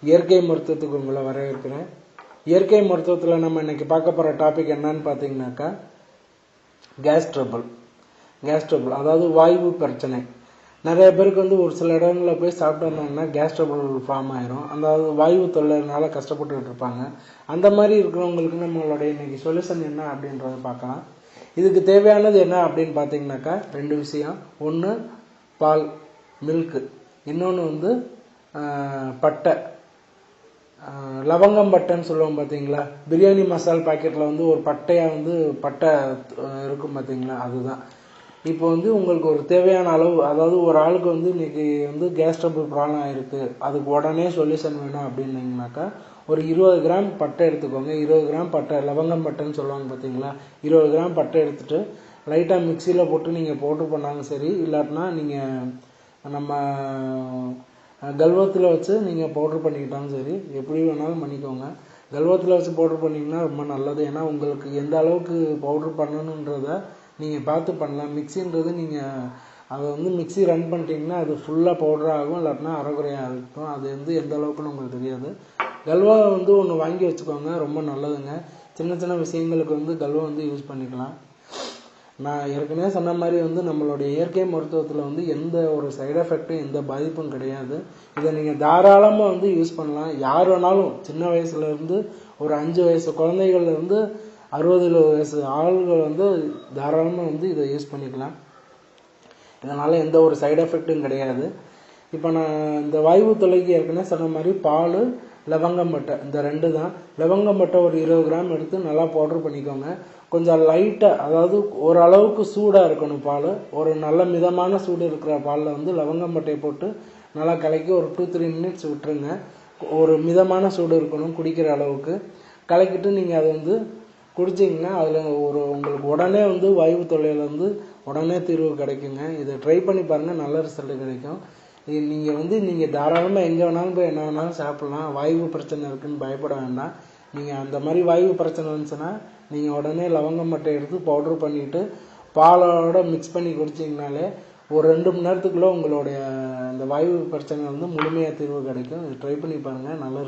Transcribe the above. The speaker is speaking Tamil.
இயற்கை மருத்துவத்துக்கு உங்களை வரவேற்கிறேன். இயற்கை மருத்துவத்தில் நம்ம இன்னைக்கு பார்க்க போகிற டாபிக் என்னன்னு பார்த்தீங்கன்னாக்கா கேஸ் ட்ரபிள். அதாவது வாய்வு பிரச்சனை. நிறைய பேருக்கு ஒரு சில இடங்களில் போய் சாப்பிட்டு வந்தாங்கன்னா கேஸ் ட்ரபிள் ஃபார்ம் ஆயிரும். அதாவது வாய்வு தொல்லைனால கஷ்டப்பட்டுக்கிட்டு இருப்பாங்க. அந்த மாதிரி இருக்கிறவங்களுக்கு நம்மளுடைய இன்னைக்கு சொல்யூஷன் என்ன அப்படின்றத பார்க்கலாம். இதுக்கு தேவையானது என்ன அப்படின்னு பார்த்தீங்கன்னாக்கா 2 விஷயம். ஒன்று பால், மில்க்கு. இன்னொன்று பட்டை, லவங்கம் பட்டைன்னு சொல்லுவோம் பார்த்தீங்களா. பிரியாணி மசால் பாக்கெட்டில் ஒரு பட்டையாக பட்டை இருக்கும் பார்த்தீங்களா, அதுதான். இப்போ உங்களுக்கு ஒரு தேவையான அளவு, அதாவது ஒரு ஆளுக்கு இன்னைக்கு கேஸ் ட்ரபிள் ப்ராப்ளம் ஆயிருக்கு, அதுக்கு உடனே சொல்யூஷன் வேணும் அப்படின்னீங்கன்னாக்கா ஒரு 20 கிராம் பட்டை எடுத்துக்கோங்க. 20 கிராம் பட்டை, லவங்கம் பட்டைன்னு சொல்லுவாங்க பார்த்தீங்களா. 20 கிராம் பட்டை எடுத்துட்டு லைட்டாக மிக்சியில் போட்டு நீங்கள் பவுட்ரு பண்ணாலும் சரி, இல்லாட்டினா நீங்கள் நம்ம கல்வத்தில் வச்சு நீங்கள் பவுட்ரு பண்ணிக்கிட்டாலும் சரி, எப்படி வேணாலும் பண்ணிக்கோங்க. கல்வத்தில் வச்சு பவுட்ரு பண்ணிங்கன்னா ரொம்ப நல்லது. ஏன்னா உங்களுக்கு எந்த அளவுக்கு பவுட்ரு பண்ணணுன்றத நீங்கள் பார்த்து பண்ணலாம். மிக்சின்றது நீங்கள் அதை மிக்சி ரன் பண்ணிட்டீங்கன்னா அது ஃபுல்லாக பவுடர் ஆகும், இல்லாட்டினா அரைகுறையாக இருக்கும். அது எந்த அளவுக்குன்னு உங்களுக்கு தெரியாது. கல்வா ஒன்று வாங்கி வச்சுக்கோங்க, ரொம்ப நல்லதுங்க. சின்ன சின்ன விஷயங்களுக்கு கல்வா யூஸ் பண்ணிக்கலாம். நான் ஏற்கனவே சொன்ன மாதிரி நம்மளுடைய இயற்கை மருத்துவத்தில் எந்த ஒரு சைடு எஃபெக்டும் எந்த பாதிப்பும் கிடையாது. இதை நீங்கள் தாராளமாக யூஸ் பண்ணலாம். யார் வேணாலும், சின்ன வயசுலேருந்து ஒரு 5 வயசு குழந்தைகள்லேருந்து 60 வயசு ஆள்கள் தாராளமாக இதை யூஸ் பண்ணிக்கலாம். இதனால் எந்த ஒரு சைடு எஃபெக்டும் கிடையாது. இப்போ நான் இந்த வாய்வு தொல்லைக்கு ஏற்கனவே சொன்ன மாதிரி பால், லவங்கம் பட்டை, இந்த 2 தான். லவங்கம் பட்டை ஒரு 20 கிராம் எடுத்து நல்லா பவுட்ரு பண்ணிக்கோங்க. கொஞ்சம் லைட்டாக, அதாவது ஓரளவுக்கு சூடாக இருக்கணும் பால். ஒரு நல்ல மிதமான சூடு இருக்கிற பாலில் லவங்கம் பட்டையை போட்டு நல்லா கலக்கி ஒரு 2-3 மினிட்ஸ் விட்டுருங்க. ஒரு மிதமான சூடு இருக்கணும் குடிக்கிற அளவுக்கு. கலக்கிட்டு நீங்கள் அதை குடிச்சிங்கன்னா அதில் உங்களுக்கு உடனே வாய்வு தொல்லையில் உடனே தீர்வு கிடைக்குங்க. இதை ட்ரை பண்ணி பாருங்கள், நல்ல ரிசல்ட் கிடைக்கும். நீங்கள் தாராளமாக எங்கே வேணாலும் போய் என்ன வேணாலும் சாப்பிட்லாம். வாய்வு பிரச்சனை இருக்குன்னு பயப்பட வேண்டாம். நீங்கள் அந்த மாதிரி வாய்வு பிரச்சனை வந்துச்சுன்னா நீங்கள் உடனே லவங்கம் மட்டை எடுத்து பவுட்ரு பண்ணிவிட்டு பாலோட மிக்ஸ் பண்ணி குடிச்சிங்கனாலே ஒரு 2 மணி நேரத்துக்குள்ளே உங்களுடைய அந்த வாய்வு பிரச்சனை முழுமையாக தீர்வு கிடைக்கும். ட்ரை பண்ணி பாருங்கள், நல்ல